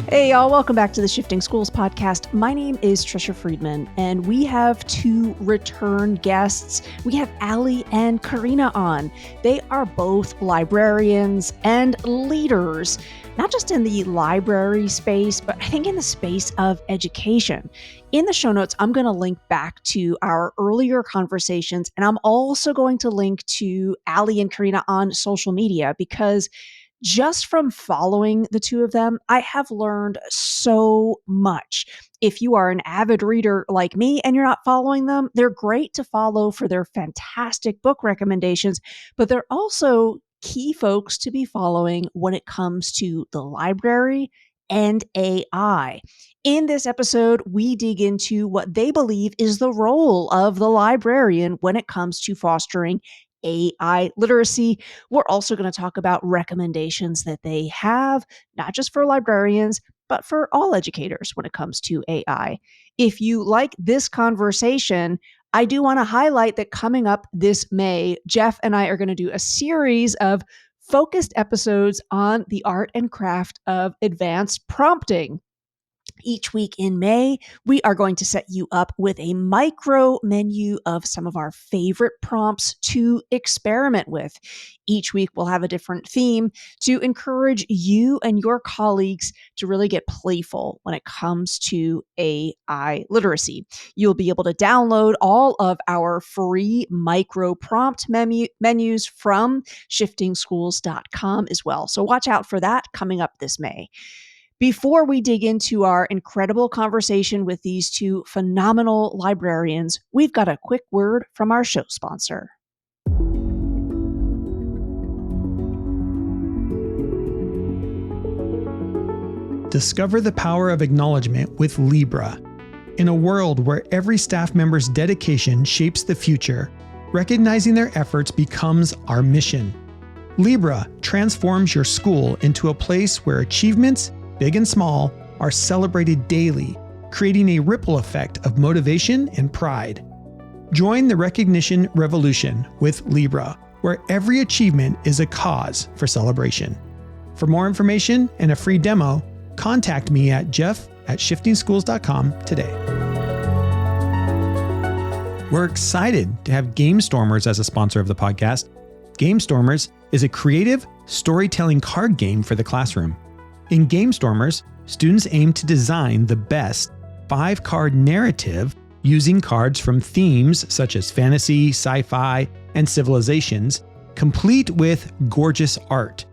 Hey y'all, welcome back to the Shifting Schools podcast. My name is Trisha Friedman, and we have two return guests. We have Allie and Karina on. They are both librarians and leaders, not just in the library space, but I think in the space of education. In the show notes, I'm going to link back to our earlier conversations, and I'm also going to link to Allie and Karina on social media because just from following the two of them, I have learned so much. If you are an avid reader like me and you're not following them, they're great to follow for their fantastic book recommendations, but they're also key folks to be following when it comes to the library and AI. In this episode, we dig into what they believe is the role of the librarian when it comes to fostering AI literacy. We're also going to talk about recommendations that they have, not just for librarians, but for all educators when it comes to AI. If you like this conversation, I do want to highlight that coming up this May, Jeff and I are going to do a series of focused episodes on the art and craft of advanced prompting. Each week in May, we are going to set you up with a micro menu of some of our favorite prompts to experiment with. Each week, we'll have a different theme to encourage you and your colleagues to really get playful when it comes to AI literacy. You'll be able to download all of our free micro prompt menus from shiftingschools.com as well. So watch out for that coming up this May. Before we dig into our incredible conversation with these two phenomenal librarians, we've got a quick word from our show sponsor. Discover the power of acknowledgement with Libra. In a world where every staff member's dedication shapes the future, recognizing their efforts becomes our mission. Libra transforms your school into a place where achievements, big and small, are celebrated daily, creating a ripple effect of motivation and pride. Join the recognition revolution with Libra, where every achievement is a cause for celebration. For more information and a free demo, contact me at jeff@shiftingschools.com today. We're excited to have Game Stormers as a sponsor of the podcast. Game Stormers is a creative storytelling card game for the classroom. In Game Stormers, students aim to design the best 5-card narrative using cards from themes such as fantasy, sci-fi, and civilizations, complete with gorgeous art.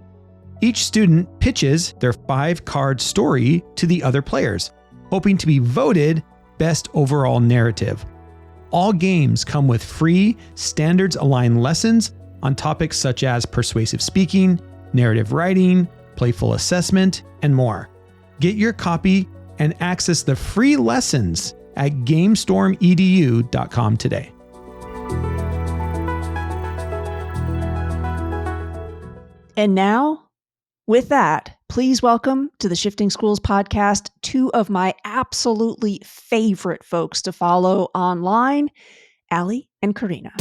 Each student pitches their 5-card story to the other players, hoping to be voted best overall narrative. All games come with free, standards-aligned lessons on topics such as persuasive speaking, narrative writing, playful assessment, and more. Get your copy and access the free lessons at gamestormedu.com today. And now, with that, please welcome to the Shifting Schools podcast two of my absolutely favorite folks to follow online, Allie and Karina.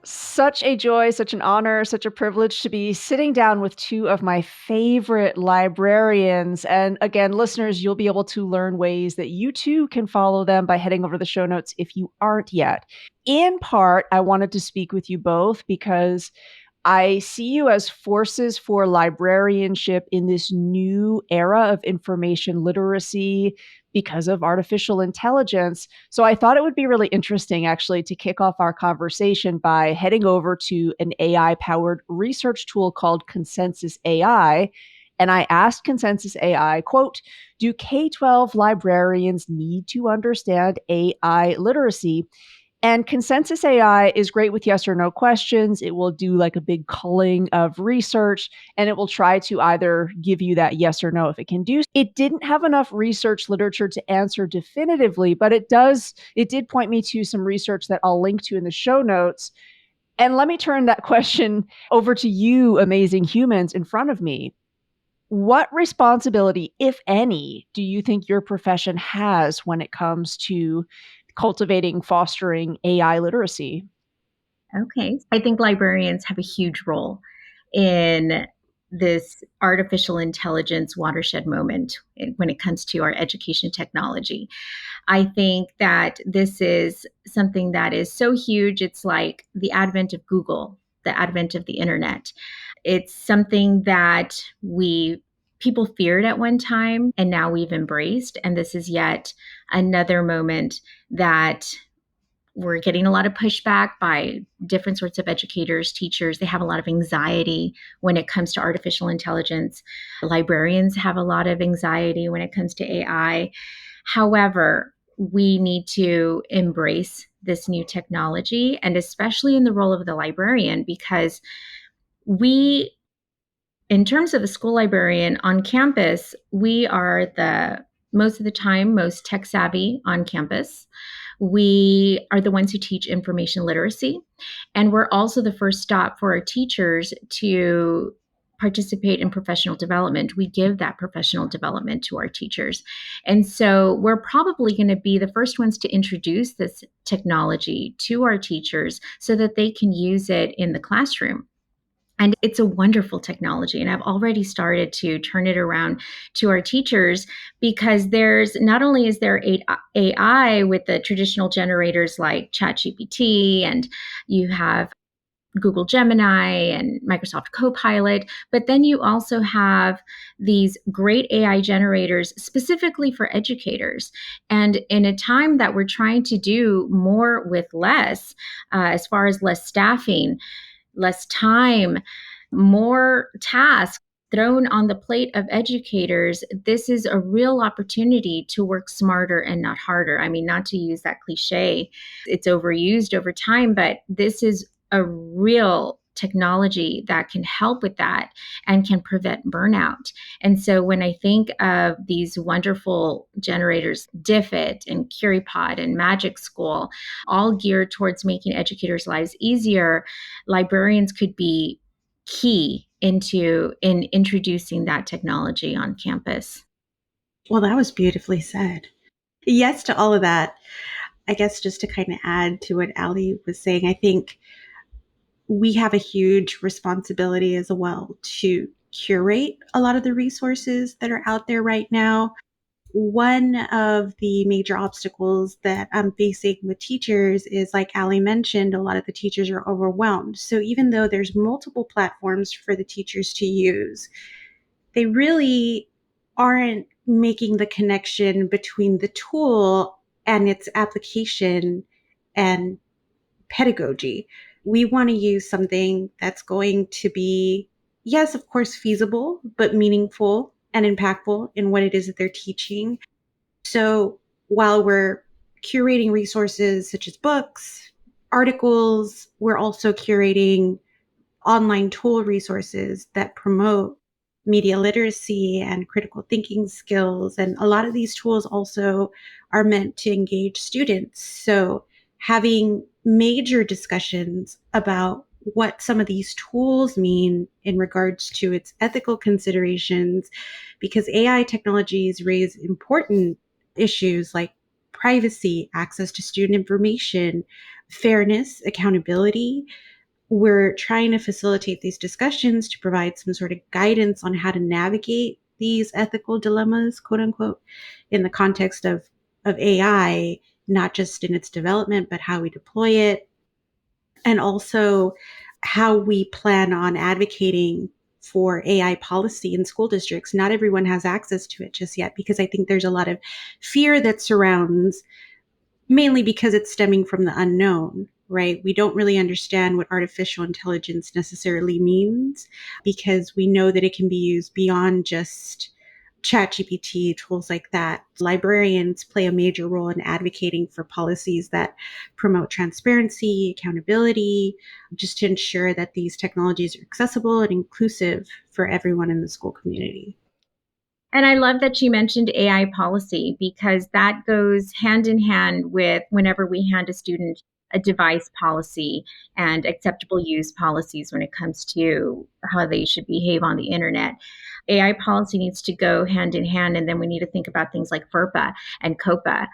Such a joy, such an honor, such a privilege to be sitting down with two of my favorite librarians. And again, listeners, you'll be able to learn ways that you too can follow them by heading over to the show notes if you aren't yet. In part, I wanted to speak with you both because I see you as forces for librarianship in this new era of information literacy because of artificial intelligence. So I thought it would be really interesting actually to kick off our conversation by heading over to an AI-powered research tool called Consensus AI. And I asked Consensus AI, quote, do K-12 librarians need to understand AI literacy? And Consensus AI is great with yes or no questions. It will do like a big culling of research and it will try to either give you that yes or no if it can do. It didn't have enough research literature to answer definitively, but it did point me to some research that I'll link to in the show notes. And let me turn that question over to you, amazing humans in front of me. What responsibility, if any, do you think your profession has when it comes to cultivating, fostering AI literacy? Okay. I think librarians have a huge role in this artificial intelligence watershed moment when it comes to our education technology. I think that this is something that is so huge. It's like the advent of Google, the advent of the internet. It's something that people feared at one time and now we've embraced. And this is yet another moment that we're getting a lot of pushback by different sorts of educators, teachers. They have a lot of anxiety when it comes to artificial intelligence. Librarians have a lot of anxiety when it comes to AI. However, we need to embrace this new technology, and especially in the role of the librarian, because we, in terms of a school librarian on campus, we are the most of the time most tech savvy on campus. We are the ones who teach information literacy. And we're also the first stop for our teachers to participate in professional development. We give that professional development to our teachers. And so we're probably going to be the first ones to introduce this technology to our teachers so that they can use it in the classroom. And it's a wonderful technology. And I've already started to turn it around to our teachers because there's not only is there AI with the traditional generators like ChatGPT, and you have Google Gemini and Microsoft Copilot, but then you also have these great AI generators specifically for educators. And in a time that we're trying to do more with less, as far as less staffing, less time, more tasks thrown on the plate of educators, this is a real opportunity to work smarter and not harder. I mean, not to use that cliche, it's overused over time, but this is a real technology that can help with that and can prevent burnout. And so when I think of these wonderful generators, Diffit and Curipod and Magic School, all geared towards making educators' lives easier, librarians could be key in introducing that technology on campus. Well, that was beautifully said. Yes to all of that. I guess just to kind of add to what Ali was saying, I think we have a huge responsibility as well to curate a lot of the resources that are out there right now. One of the major obstacles that I'm facing with teachers is, like Ali mentioned, a lot of the teachers are overwhelmed. So even though there's multiple platforms for the teachers to use, they really aren't making the connection between the tool and its application and pedagogy. We want to use something that's going to be, yes, of course, feasible, but meaningful and impactful in what it is that they're teaching. So while we're curating resources such as books, articles, we're also curating online tool resources that promote media literacy and critical thinking skills. And a lot of these tools also are meant to engage students. So having major discussions about what some of these tools mean in regards to its ethical considerations, because AI technologies raise important issues like privacy, access to student information, fairness, accountability. We're trying to facilitate these discussions to provide some sort of guidance on how to navigate these ethical dilemmas, quote unquote, in the context of AI, not just in its development, but how we deploy it, and also how we plan on advocating for AI policy in school districts. Not everyone has access to it just yet, because I think there's a lot of fear that surrounds, mainly because it's stemming from the unknown, right? We don't really understand what artificial intelligence necessarily means, because we know that it can be used beyond just ChatGPT, tools like that. Librarians play a major role in advocating for policies that promote transparency, accountability, just to ensure that these technologies are accessible and inclusive for everyone in the school community. And I love that you mentioned AI policy, because that goes hand in hand with whenever we hand a student a device policy and acceptable use policies when it comes to how they should behave on the internet. AI policy needs to go hand in hand. And then we need to think about things like FERPA and COPA.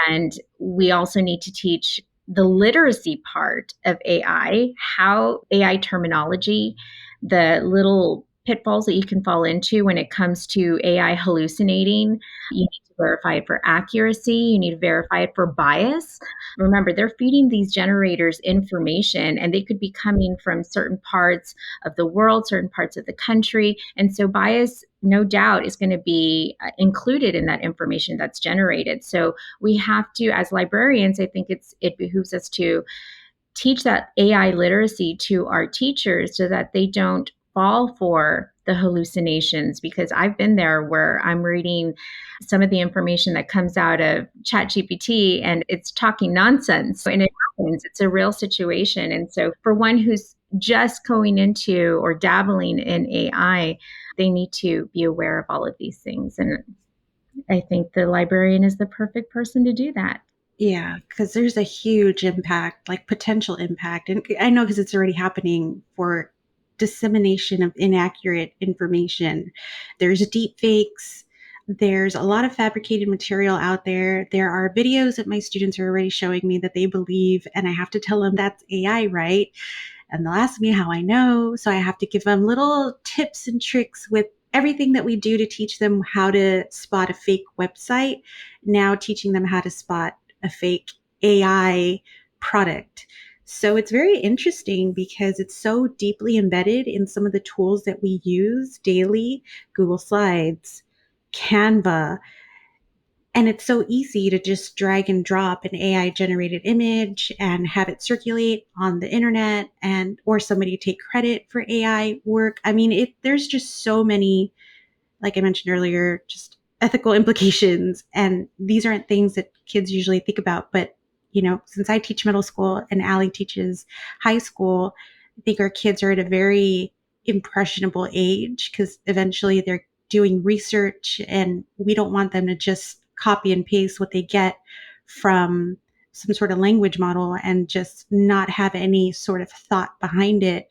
And we also need to teach the literacy part of AI, how AI terminology, the little pitfalls that you can fall into when it comes to AI hallucinating. You need to verify it for accuracy. You need to verify it for bias. Remember, they're feeding these generators information, and they could be coming from certain parts of the world, certain parts of the country. And so bias, no doubt, is going to be included in that information that's generated. So we have to, as librarians, I think it behooves us to teach that AI literacy to our teachers so that they don't fall for the hallucinations, because I've been there where I'm reading some of the information that comes out of ChatGPT and it's talking nonsense. And it happens, it's a real situation. And so for one who's just going into or dabbling in AI, they need to be aware of all of these things. And I think the librarian is the perfect person to do that. Yeah, because there's a huge impact, like potential impact. And I know because it's already happening for dissemination of inaccurate information. There's deep fakes. There's a lot of fabricated material out there. There are videos that my students are already showing me that they believe, and I have to tell them that's AI, right? And they'll ask me how I know. So I have to give them little tips and tricks with everything that we do to teach them how to spot a fake website, now teaching them how to spot a fake AI product. So it's very interesting because it's so deeply embedded in some of the tools that we use daily, Google Slides, Canva. And it's so easy to just drag and drop an AI generated image and have it circulate on the internet, and or somebody take credit for AI work. I mean, there's just so many, like I mentioned earlier, just ethical implications. And these aren't things that kids usually think about. But, since I teach middle school and Allie teaches high school, I think our kids are at a very impressionable age because eventually they're doing research, and we don't want them to just copy and paste what they get from some sort of language model and just not have any sort of thought behind it.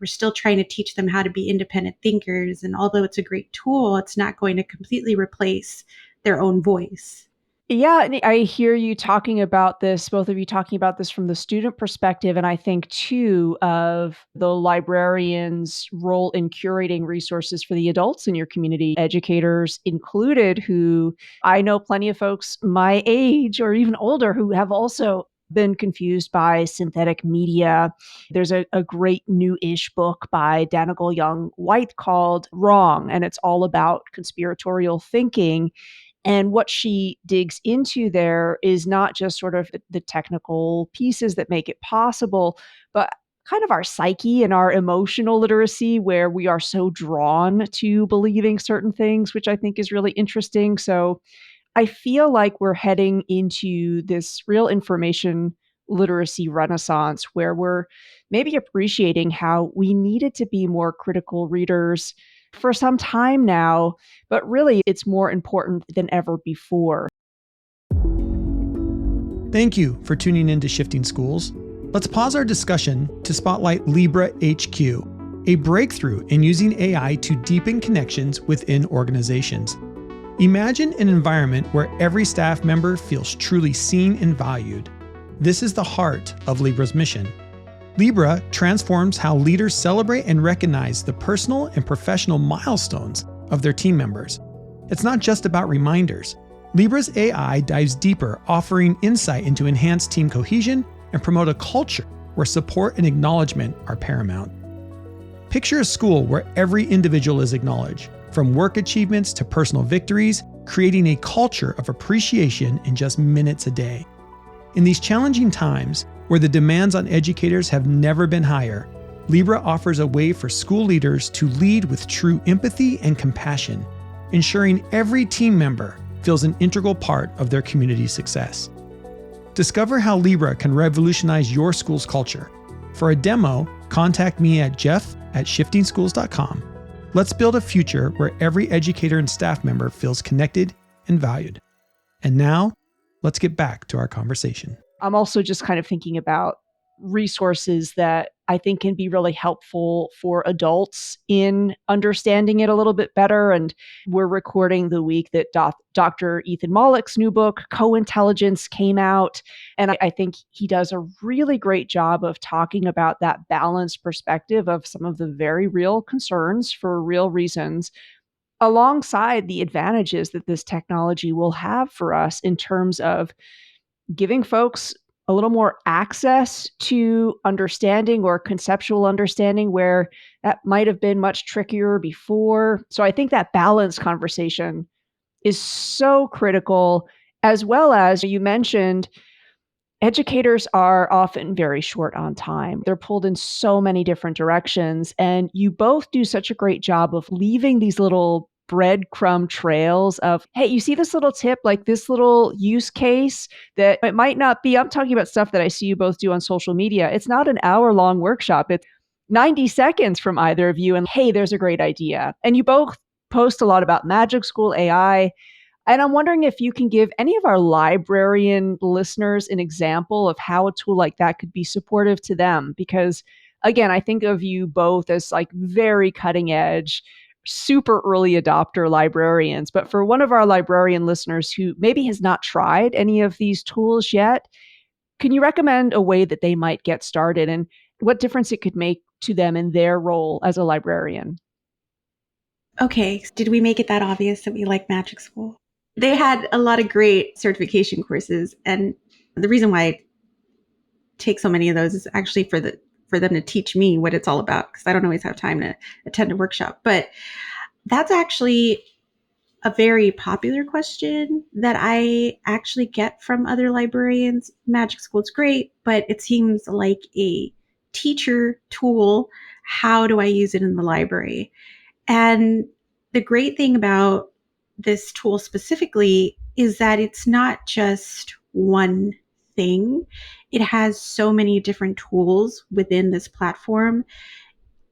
We're still trying to teach them how to be independent thinkers. And although it's a great tool, it's not going to completely replace their own voice. Yeah, and I hear you talking about this, both of you talking about this from the student perspective. And I think, too, of the librarian's role in curating resources for the adults in your community, educators included, who I know plenty of folks my age or even older who have also been confused by synthetic media. There's a great new-ish book by Danigal Young White called Wrong, and it's all about conspiratorial thinking. And what she digs into there is not just sort of the technical pieces that make it possible, but kind of our psyche and our emotional literacy, where we are so drawn to believing certain things, which I think is really interesting. So I feel like we're heading into this real information literacy renaissance where we're maybe appreciating how we needed to be more critical readers for some time now, but really it's more important than ever before. Thank you for tuning in to Shifting Schools. Let's pause our discussion to spotlight Libra HQ, a breakthrough in using AI to deepen connections within organizations. Imagine an environment where every staff member feels truly seen and valued. This is the heart of Libra's mission. Libra transforms how leaders celebrate and recognize the personal and professional milestones of their team members. It's not just about reminders. Libra's AI dives deeper, offering insight into enhanced team cohesion and promote a culture where support and acknowledgement are paramount. Picture a school where every individual is acknowledged, from work achievements to personal victories, creating a culture of appreciation in just minutes a day. In these challenging times, where the demands on educators have never been higher, Libra offers a way for school leaders to lead with true empathy and compassion. ensuring every team member feels an integral part of their community's success. Discover how Libra can revolutionize your school's culture. For a demo, contact me at jeff@shiftingschools.com. Let's build a future where every educator and staff member feels connected and valued. And now, let's get back to our conversation. I'm also just kind of thinking about resources that I think can be really helpful for adults in understanding it a little bit better. And we're recording the week that Dr. Ethan Mollick's new book, Co-Intelligence, came out. And I think he does a really great job of talking about that balanced perspective of some of the very real concerns for real reasons, alongside the advantages that this technology will have for us in terms of giving folks a little more access to understanding or conceptual understanding where that might have been much trickier before. So I think that balance conversation is so critical, as well as you mentioned, educators are often very short on time. They're pulled in so many different directions, and you both do such a great job of leaving these little breadcrumb trails of, hey, you see this little tip, like this little use case that it might not be, I'm talking about stuff that I see you both do on social media. It's not an hour-long workshop. It's 90 seconds from either of you, and hey, there's a great idea. And you both post a lot about Magic School AI. And I'm wondering if you can give any of our librarian listeners an example of how a tool like that could be supportive to them. Because again, I think of you both as like very cutting edge, super early adopter librarians. But for one of our librarian listeners who maybe has not tried any of these tools yet, can you recommend a way that they might get started and what difference it could make to them in their role as a librarian? Okay, did we make it that obvious that we like Magic School? They had a lot of great certification courses, and the reason why I take so many of those is actually for them to teach me what it's all about, because I don't always have time to attend a workshop. But that's actually a very popular question that I actually get from other librarians. Magic School is great, but it seems like a teacher tool. How do I use it in the library? And the great thing about this tool specifically is that it's not just one thing. It has so many different tools within this platform.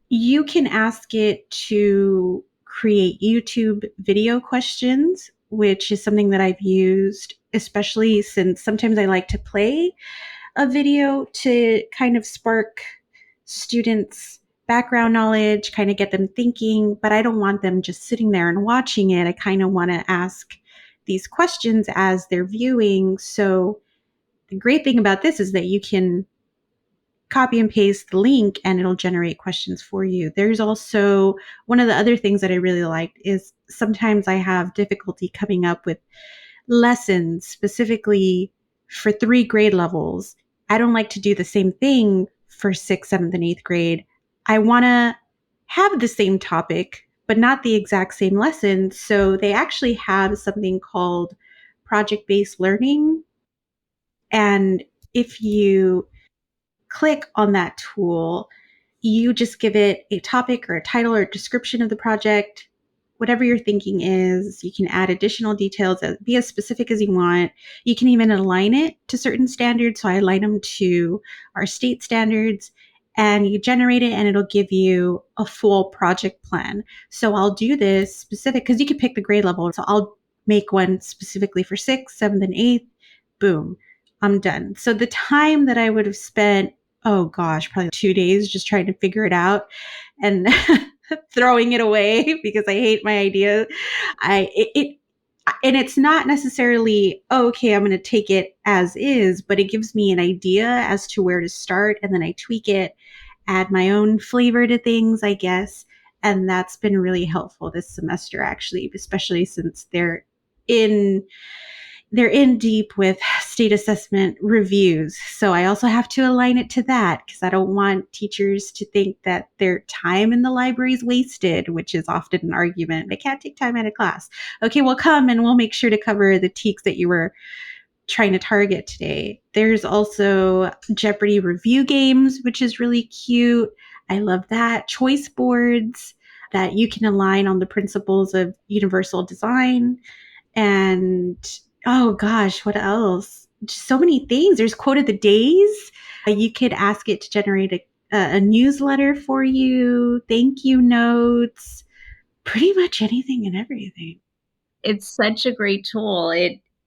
You can ask it to create YouTube video questions, which is something that I've used, especially since sometimes I like to play a video to kind of spark students' background knowledge, kind of get them thinking, but I don't want them just sitting there and watching it. I kind of want to ask these questions as they're viewing. So the great thing about this is that you can copy and paste the link and it'll generate questions for you. There's also one of the other things that I really liked is sometimes I have difficulty coming up with lessons specifically for 3 grade levels. I don't like to do the same thing for 6th, 7th, and 8th grade. I want to have the same topic, but not the exact same lesson. So they actually have something called project-based learning. And if you click on that tool, you just give it a topic or a title or a description of the project, whatever your thinking is. You can add additional details, be as specific as you want. You can even align it to certain standards. So I align them to our state standards, and you generate it and it'll give you a full project plan. So I'll do this specific because you can pick the grade level. So I'll make one specifically for 6th, 7th, and 8th. Boom, I'm done. So the time that I would have spent, oh gosh, probably 2 days just trying to figure it out and throwing it away because I hate my idea. And it's not necessarily, oh, okay, I'm going to take it as is, but it gives me an idea as to where to start, and then I tweak it, add my own flavor to things, I guess. And that's been really helpful this semester, actually, especially since they're in deep with state assessment reviews. So I also have to align it to that because I don't want teachers to think that their time in the library is wasted, which is often an argument. They can't take time out of class. Okay, well, come and we'll make sure to cover the TEKs that you were trying to target today. There's also Jeopardy review games, which is really cute. I love that. Choice boards. that you can align on the principles of universal design. And oh gosh, what else? Just so many things. There's quote of the days. You could ask it to generate a newsletter for you, thank you notes, pretty much anything and everything. It's such a great tool.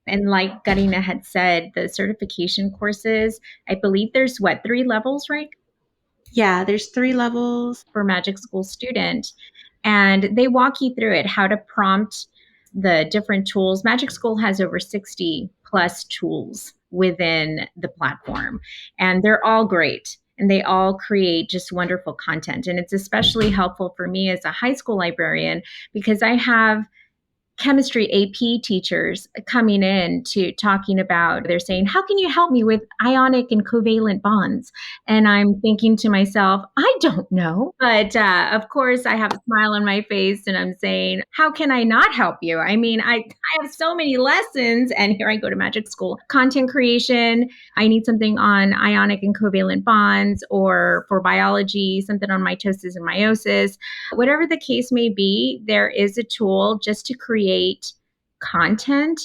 And like Garina had said, the certification courses, I believe there's what, 3 levels, right? Yeah, there's 3 levels. For Magic School student. And they walk you through it, how to prompt the different tools. Magic School has over 60 plus tools within the platform, and they're all great. And they all create just wonderful content. And it's especially helpful for me as a high school librarian because I have chemistry AP teachers coming in to talking about, they're saying, how can you help me with ionic and covalent bonds? And I'm thinking to myself, I don't know. But of course, I have a smile on my face and I'm saying, how can I not help you? I mean, I have so many lessons. And here I go to Magic School. Content creation, I need something on ionic and covalent bonds, or for biology, something on mitosis and meiosis. Whatever the case may be, there is a tool just to create content.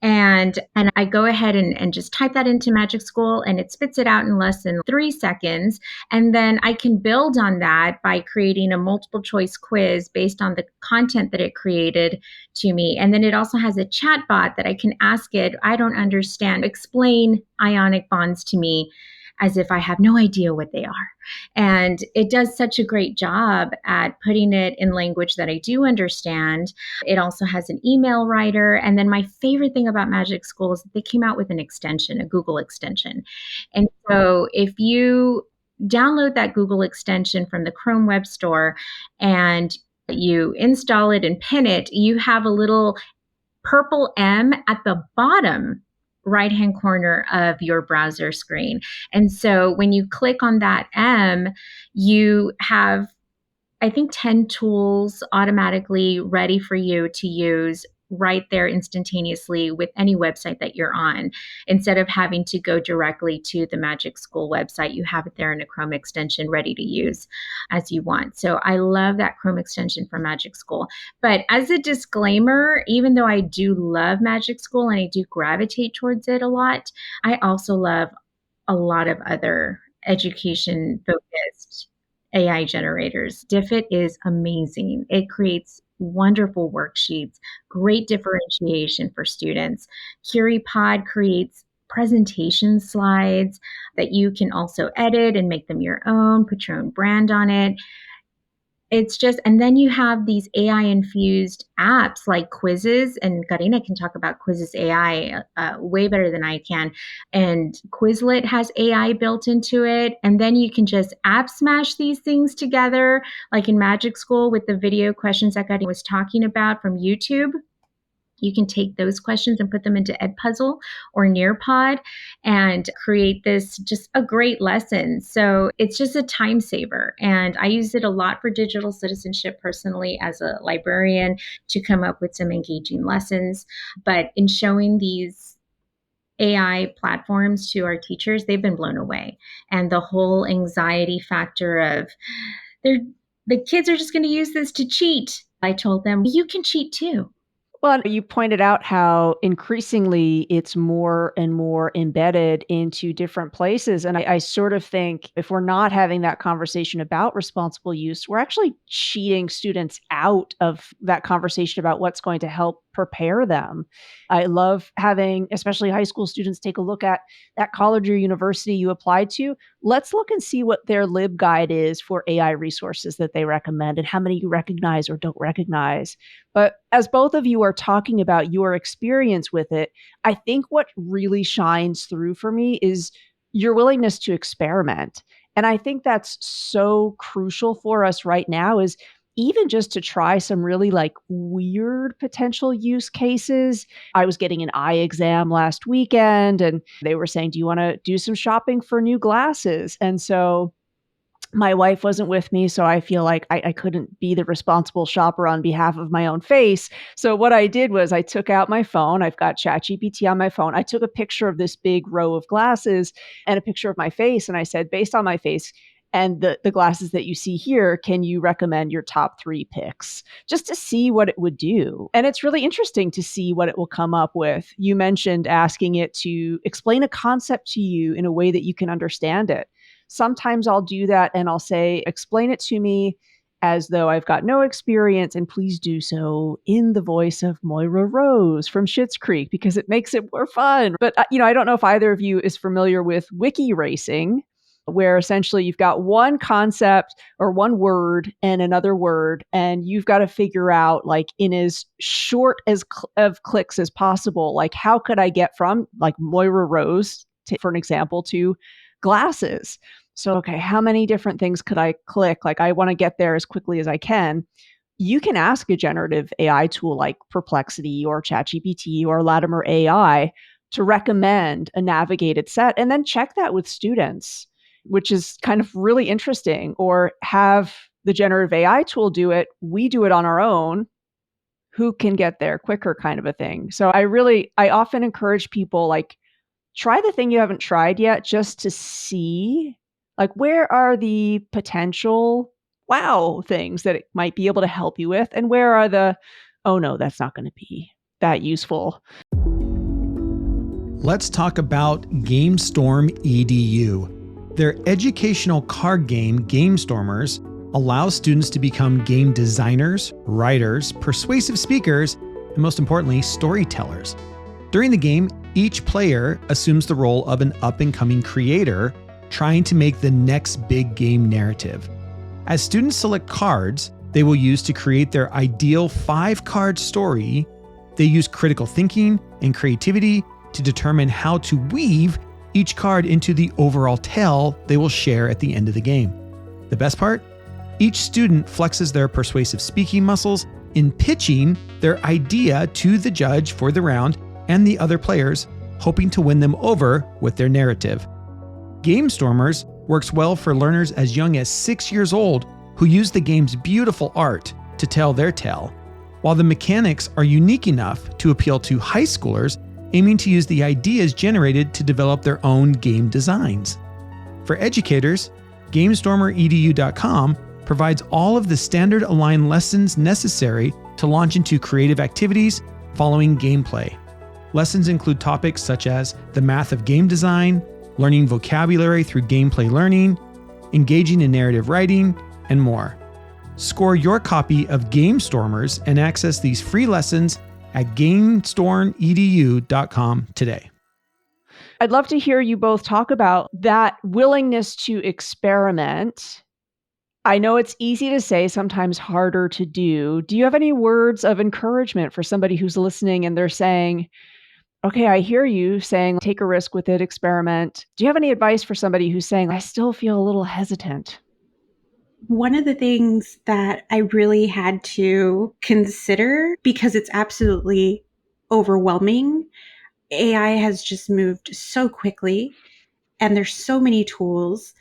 And I go ahead and just type that into Magic School and it spits it out in less than 3 seconds. And then I can build on that by creating a multiple choice quiz based on the content that it created to me. And then it also has a chat bot that I can ask it, I don't understand, explain ionic bonds to me as if I have no idea what they are. And it does such a great job at putting it in language that I do understand. It also has an email writer. And then my favorite thing about Magic School is that they came out with an extension, a Google extension. And so if you download that Google extension from the Chrome Web Store and you install it and pin it, you have a little purple M at the bottom right-hand corner of your browser screen. And so when you click on that M, you have, I think, 10 tools automatically ready for you to use right there instantaneously with any website that you're on. Instead of having to go directly to the Magic School website, you have it there in a Chrome extension ready to use as you want. So I love that Chrome extension for Magic School. But as a disclaimer, even though I do love Magic School and I do gravitate towards it a lot, I also love a lot of other education focused AI generators. Diffit is amazing. It creates wonderful worksheets, great differentiation for students. CuriPod creates presentation slides that you can also edit and make them your own, put your own brand on it. It's just, and then you have these AI infused apps like Quizzes, and Karina can talk about Quizzes AI way better than I can. And Quizlet has AI built into it. And then you can just app smash these things together, like in Magic School with the video questions that Karina was talking about from YouTube. You can take those questions and put them into Edpuzzle or Nearpod and create this just a great lesson. So it's just a time saver. And I use it a lot for digital citizenship personally as a librarian to come up with some engaging lessons. But in showing these AI platforms to our teachers, they've been blown away. And the whole anxiety factor of the kids are just going to use this to cheat. I told them, you can cheat too. Well, you pointed out how increasingly it's more and more embedded into different places. And I sort of think if we're not having that conversation about responsible use, we're actually cheating students out of that conversation about what's going to help prepare them. I love having, especially high school students, take a look at that college or university you applied to. Let's look and see what their LibGuide is for AI resources that they recommend and how many you recognize or don't recognize. But as both of you are talking about your experience with it, I think what really shines through for me is your willingness to experiment. And I think that's so crucial for us right now, is even just to try some really like weird potential use cases. I was getting an eye exam last weekend and they were saying, do you want to do some shopping for new glasses? And so my wife wasn't with me, so I feel like I couldn't be the responsible shopper on behalf of my own face. So what I did was I took out my phone. I've got ChatGPT on my phone. I took a picture of this big row of glasses and a picture of my face. And I said, based on my face, And the glasses that you see here, can you recommend your top 3 picks? Just to see what it would do. And it's really interesting to see what it will come up with. You mentioned asking it to explain a concept to you in a way that you can understand it. Sometimes I'll do that and I'll say, explain it to me as though I've got no experience, and please do so in the voice of Moira Rose from Schitt's Creek, because it makes it more fun. But, I don't know if either of you is familiar with wiki racing, where essentially you've got one concept or one word and another word, and you've got to figure out, like, in as short of clicks as possible, like, how could I get from, like, Moira Rose, for an example, to glasses? So, okay, how many different things could I click? Like, I want to get there as quickly as I can. You can ask a generative AI tool like Perplexity or ChatGPT or Latimer AI to recommend a navigated set, and then check that with students, which is kind of really interesting. Or have the generative AI tool do it. We do it on our own. Who can get there quicker, kind of a thing. So I often encourage people, like, try the thing you haven't tried yet, just to see, like, where are the potential wow things that it might be able to help you with, and where are the, oh no, that's not going to be that useful. Let's talk about GameStorm EDU. Their educational card game, GameStormers, allows students to become game designers, writers, persuasive speakers, and most importantly, storytellers. During the game, each player assumes the role of an up-and-coming creator trying to make the next big game narrative. As students select cards they will use to create their ideal 5-card story, they use critical thinking and creativity to determine how to weave each card into the overall tale they will share at the end of the game. The best part? Each student flexes their persuasive speaking muscles in pitching their idea to the judge for the round and the other players, hoping to win them over with their narrative. GameStormers works well for learners as young as 6 years old who use the game's beautiful art to tell their tale, while the mechanics are unique enough to appeal to high schoolers aiming to use the ideas generated to develop their own game designs. For educators, GameStormerEDU.com provides all of the standard aligned lessons necessary to launch into creative activities following gameplay. Lessons include topics such as the math of game design, learning vocabulary through gameplay learning, engaging in narrative writing, and more. Score your copy of GameStormers and access these free lessons at GameStormEDU.com today. I'd love to hear you both talk about that willingness to experiment. I know it's easy to say, sometimes harder to do. Do you have any words of encouragement for somebody who's listening and they're saying, okay, I hear you saying, take a risk with it, experiment. Do you have any advice for somebody who's saying, I still feel a little hesitant? One of the things that I really had to consider, because it's absolutely overwhelming, AI has just moved so quickly and there's so many tools.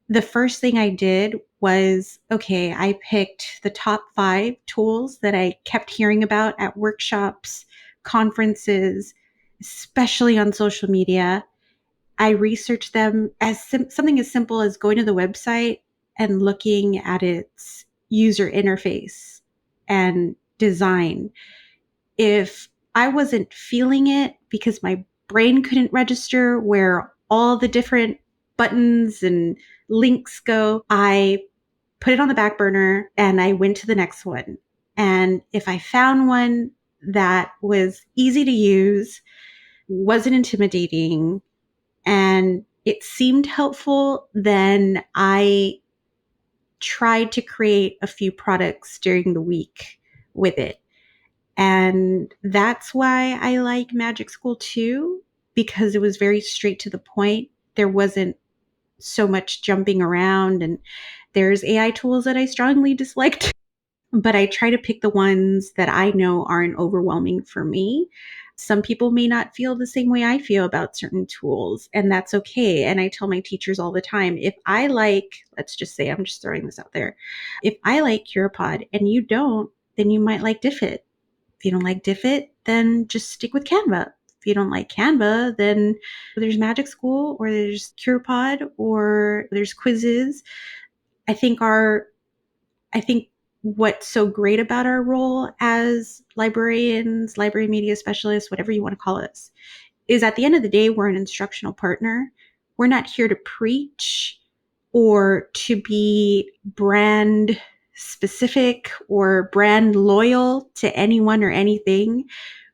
The first thing I did was, okay, I picked the top 5 tools that I kept hearing about at workshops, conferences, especially on social media. I researched them as something as simple as going to the website and looking at its user interface and design. If I wasn't feeling it because my brain couldn't register where all the different buttons and links go, I put it on the back burner and I went to the next one. And if I found one that was easy to use, wasn't intimidating, and it seemed helpful, then I tried to create a few products during the week with it. And that's why I like Magic School too, because it was very straight to the point. There wasn't so much jumping around, and there's AI tools that I strongly disliked, but I try to pick the ones that I know aren't overwhelming for me. Some people may not feel the same way I feel about certain tools, and that's okay. And I tell my teachers all the time, if I like, let's just say, I'm just throwing this out there, if I like Curipod and you don't, then you might like Diffit. If you don't like Diffit, then just stick with Canva. If you don't like Canva, then there's Magic School or there's CurePod or there's quizzes. I think what's so great about our role as librarians, library media specialists, whatever you want to call us, is at the end of the day, we're an instructional partner. We're not here to preach or to be brand specific or brand loyal to anyone or anything.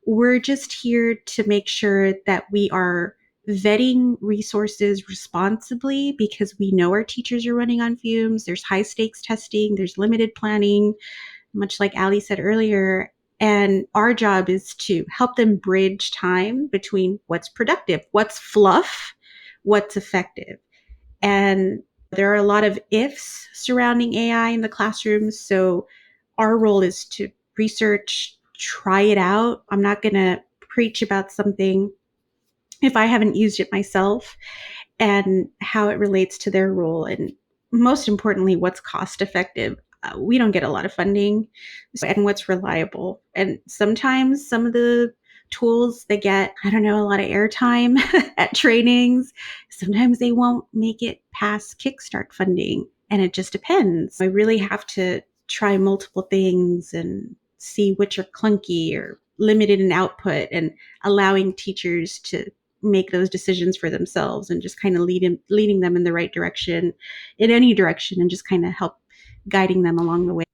We're just here to make sure that we are vetting resources responsibly because we know our teachers are running on fumes. There's high stakes testing, there's limited planning, much like Ali said earlier. And our job is to help them bridge time between what's productive, what's fluff, what's effective. And there are a lot of ifs surrounding AI in the classrooms. So our role is to research, try it out. I'm not going to preach about something if I haven't used it myself, and how it relates to their role. And most importantly, what's cost effective. We don't get a lot of funding, and what's reliable. And sometimes some of the tools they get, I don't know, a lot of airtime at trainings. Sometimes they won't make it past Kickstart funding. And it just depends. I really have to try multiple things and see which are clunky or limited in output, and allowing teachers to make those decisions for themselves and just kind of leading them in the right direction, in any direction, and just kind of help guiding them along the way.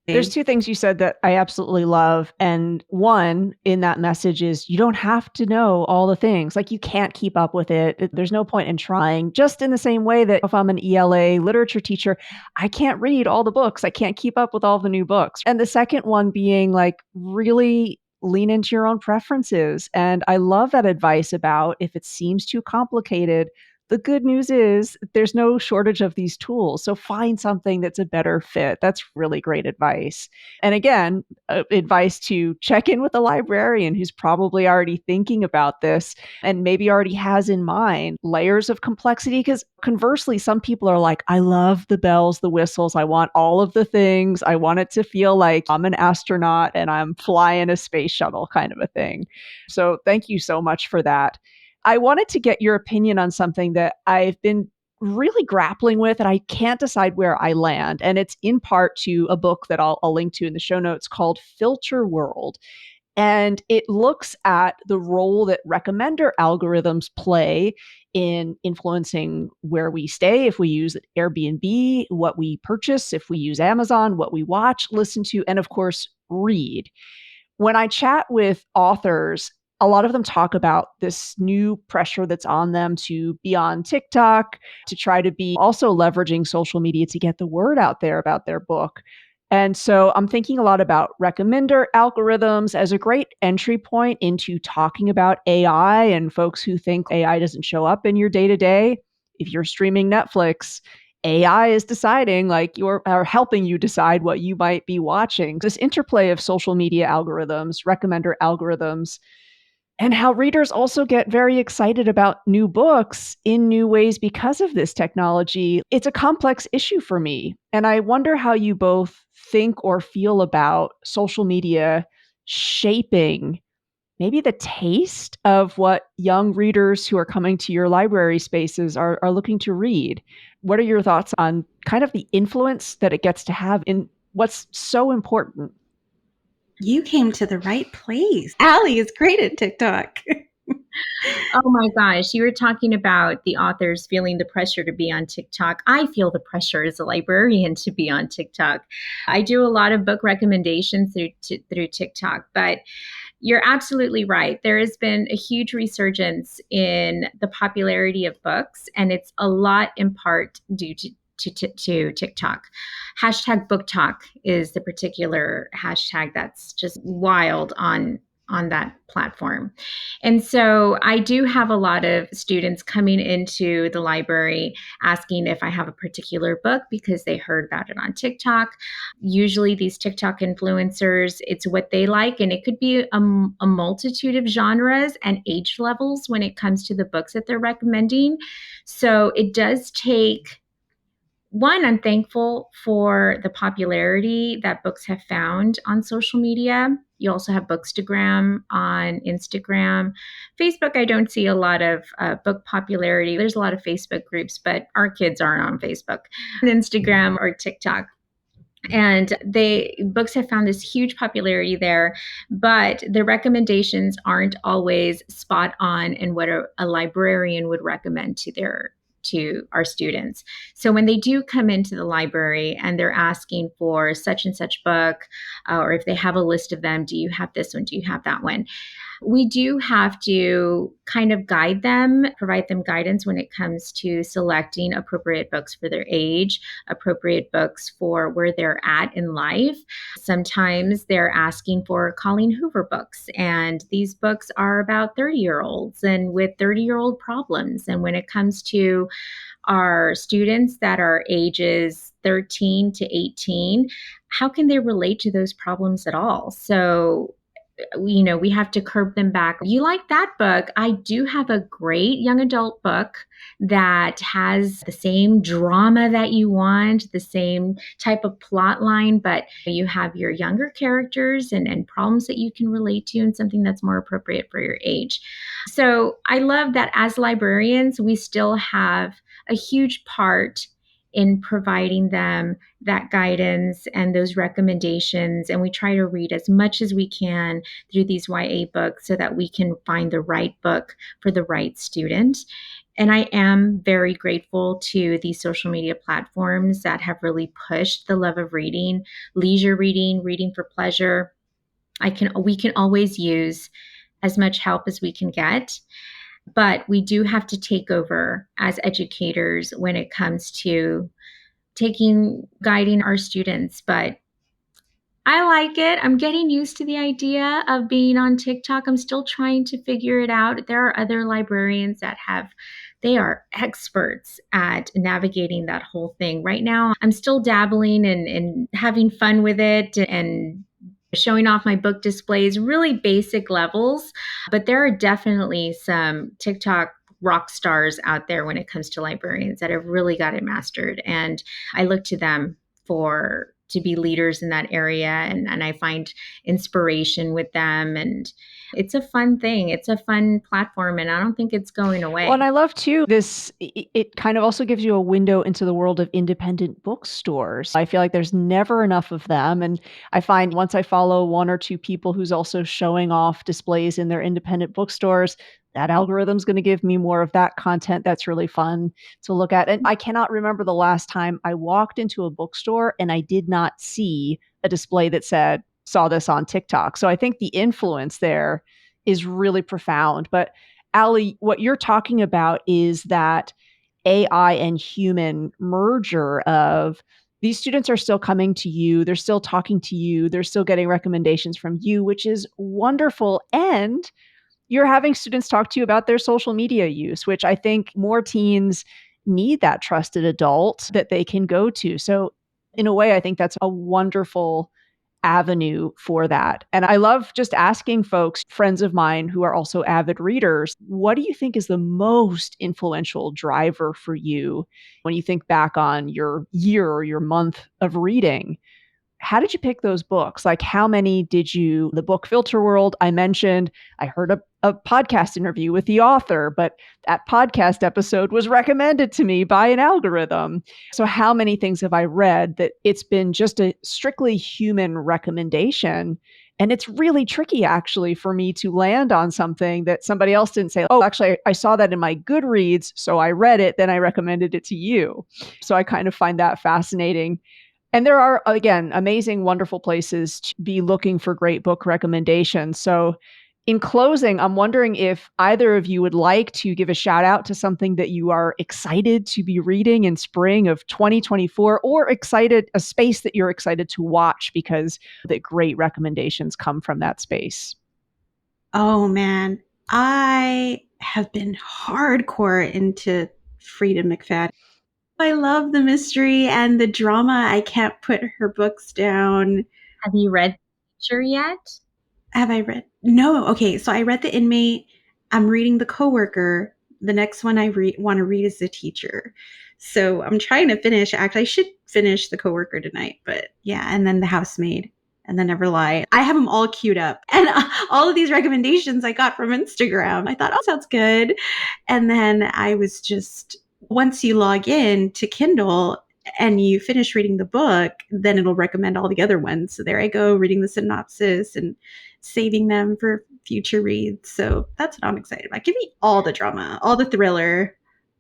There's two things you said that I absolutely love. And one in that message is you don't have to know all the things. Like you can't keep up with it. There's no point in trying. Just in the same way that if I'm an ELA literature teacher, I can't read all the books. I can't keep up with all the new books. And the second one being like really lean into your own preferences. And I love that advice about if it seems too complicated, the good news is there's no shortage of these tools. So find something that's a better fit. That's really great advice. And again, advice to check in with a librarian who's probably already thinking about this and maybe already has in mind layers of complexity. Because conversely, some people are like, I love the bells, the whistles. I want all of the things. I want it to feel like I'm an astronaut and I'm flying a space shuttle kind of a thing. So thank you so much for that. I wanted to get your opinion on something that I've been really grappling with, and I can't decide where I land. And it's in part to a book that I'll link to in the show notes called Filter World. And it looks at the role that recommender algorithms play in influencing where we stay, if we use Airbnb, what we purchase, if we use Amazon, what we watch, listen to, and of course, read. When I chat with authors, a lot of them talk about this new pressure that's on them to be on TikTok, to try to be also leveraging social media to get the word out there about their book. And so I'm thinking a lot about recommender algorithms as a great entry point into talking about AI and folks who think AI doesn't show up in your day to day. If you're streaming Netflix, AI is deciding, like, or helping you decide what you might be watching. This interplay of social media algorithms, recommender algorithms, and how readers also get very excited about new books in new ways because of this technology. It's a complex issue for me. And I wonder how you both think or feel about social media shaping maybe the taste of what young readers who are coming to your library spaces are looking to read. What are your thoughts on kind of the influence that it gets to have in what's so important? You came to the right place. Ali is great at TikTok. Oh my gosh, you were talking about the authors feeling the pressure to be on TikTok. I feel the pressure as a librarian to be on TikTok. I do a lot of book recommendations through TikTok, but you're absolutely right. There has been a huge resurgence in the popularity of books, and it's a lot in part due to TikTok. Hashtag book talk is the particular hashtag that's just wild on that platform. And so I do have a lot of students coming into the library asking if I have a particular book because they heard about it on TikTok. Usually these TikTok influencers, it's what they like, and it could be a multitude of genres and age levels when it comes to the books that they're recommending. So it does take one, I'm thankful for the popularity that books have found on social media. You also have Bookstagram on Instagram. Facebook, I don't see a lot of book popularity. There's a lot of Facebook groups, but our kids aren't on Facebook, on Instagram, or TikTok. And books have found this huge popularity there, but the recommendations aren't always spot on in what a librarian would recommend to our students. So when they do come into the library and they're asking for such and such book, or if they have a list of them, do you have this one? Do you have that one? We do have to kind of guide them, provide them guidance when it comes to selecting appropriate books for their age, appropriate books for where they're at in life. Sometimes they're asking for Colleen Hoover books, and these books are about 30-year-olds and with 30-year-old problems. And when it comes to our students that are ages 13 to 18, how can they relate to those problems at all? So we have to curb them back. You like that book? I do have a great young adult book that has the same drama that you want, the same type of plot line, but you have your younger characters and problems that you can relate to, and something that's more appropriate for your age. So I love that as librarians, we still have a huge part in providing them that guidance and those recommendations. And we try to read as much as we can through these YA books so that we can find the right book for the right student. And I am very grateful to these social media platforms that have really pushed the love of reading, leisure reading, reading for pleasure. We can always use as much help as we can get, but we do have to take over as educators when it comes to guiding our students. But I like it. I'm getting used to the idea of being on TikTok. I'm still trying to figure it out. There are other librarians they are experts at navigating that whole thing. Right now, I'm still dabbling and having fun with it and showing off my book displays, really basic levels. But there are definitely some TikTok rock stars out there when it comes to librarians that have really got it mastered. And I look to them to be leaders in that area. And I find inspiration with them. And it's a fun thing. It's a fun platform. And I don't think it's going away. Well, and I love too, it kind of also gives you a window into the world of independent bookstores. I feel like there's never enough of them. And I find once I follow one or two people who's also showing off displays in their independent bookstores, that algorithm's going to give me more of that content that's really fun to look at. And I cannot remember the last time I walked into a bookstore and I did not see a display that said, saw this on TikTok. So I think the influence there is really profound. But Allie, what you're talking about is that AI and human merger of these students are still coming to you, they're still talking to you, they're still getting recommendations from you, which is wonderful. And you're having students talk to you about their social media use, which I think more teens need that trusted adult that they can go to. So in a way, I think that's a wonderful avenue for that. And I love just asking folks, friends of mine who are also avid readers, what do you think is the most influential driver for you when you think back on your year or your month of reading? How did you pick those books? Like, how many the book filter world I mentioned? I heard a podcast interview with the author, but that podcast episode was recommended to me by an algorithm. So how many things have I read that it's been just a strictly human recommendation? And it's really tricky, actually, for me to land on something that somebody else didn't say, oh, actually, I saw that in my Goodreads, so I read it, then I recommended it to you. So I kind of find that fascinating. And there are, again, amazing, wonderful places to be looking for great book recommendations. So in closing, I'm wondering if either of you would like to give a shout out to something that you are excited to be reading in spring of 2024, or a space that you're excited to watch because the great recommendations come from that space. Oh man, I have been hardcore into Frida McFadden. I love the mystery and the drama. I can't put her books down. Have you read Teacher yet? Have I read? No. Okay, so I read The Inmate. I'm reading The Coworker. The next one I want to read is The Teacher. So I'm trying to finish. Actually, I should finish The Coworker tonight, but yeah, and then The Housemaid and then Never Lie. I have them all queued up. And all of these recommendations I got from Instagram. I thought, oh, sounds good. And then I was just, once you log in to Kindle and you finish reading the book, then it'll recommend all the other ones. So there I go, reading the synopsis and saving them for future reads. So that's what I'm excited about. Give me all the drama, all the thriller.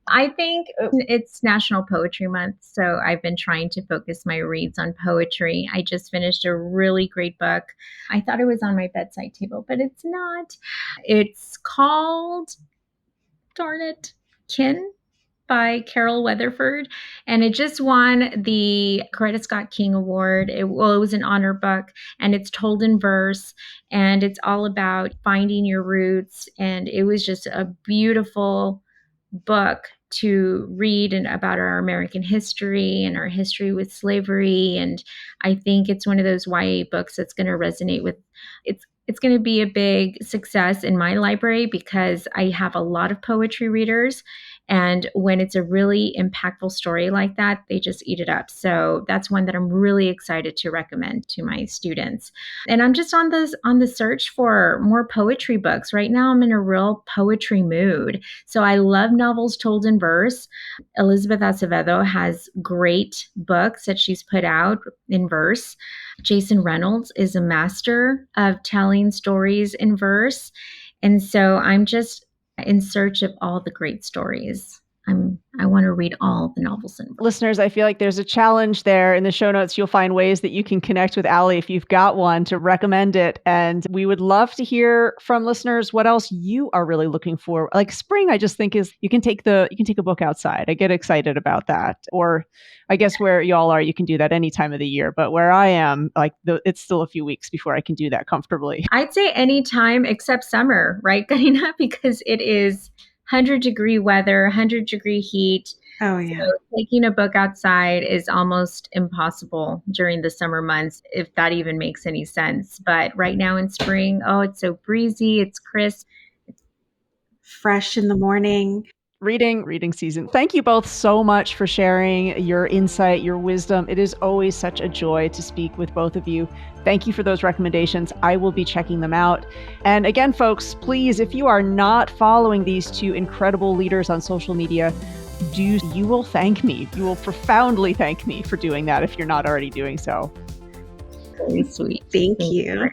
I think it's National Poetry Month, so I've been trying to focus my reads on poetry. I just finished a really great book. I thought it was on my bedside table, but it's not. It's called, darn it, Kin by Carol Weatherford, and it just won the Coretta Scott King Award. It was an honor book, and it's told in verse, and it's all about finding your roots, and it was just a beautiful book to read and about our American history and our history with slavery. And I think it's one of those YA books that's going to resonate with, it's going to be a big success in my library because I have a lot of poetry readers. And when it's a really impactful story like that, they just eat it up. So that's one that I'm really excited to recommend to my students. And I'm just on the search for more poetry books. Right now, I'm in a real poetry mood. So I love novels told in verse. Elizabeth Acevedo has great books that she's put out in verse. Jason Reynolds is a master of telling stories in verse. And so I'm just in search of all the great stories. I want to read all the novels in verse. Listeners, I feel like there's a challenge there. In the show notes, you'll find ways that you can connect with Allie if you've got one to recommend it. And we would love to hear from listeners what else you are really looking for. Like spring, I just think is you can take a book outside. I get excited about that. Or I guess where y'all are, you can do that any time of the year. But where I am, it's still a few weeks before I can do that comfortably. I'd say any time except summer, right, Karina? Because it is 100-degree weather, 100-degree heat. Oh, yeah. So taking a book outside is almost impossible during the summer months, if that even makes any sense. But right now in spring, it's so breezy, it's crisp. It's fresh in the morning. Reading season. Thank you both so much for sharing your insight, your wisdom. It is always such a joy to speak with both of you. Thank you for those recommendations. I will be checking them out. And again, folks, please, if you are not following these two incredible leaders on social media, you will thank me. You will profoundly thank me for doing that if you're not already doing so. Very sweet. Thank you.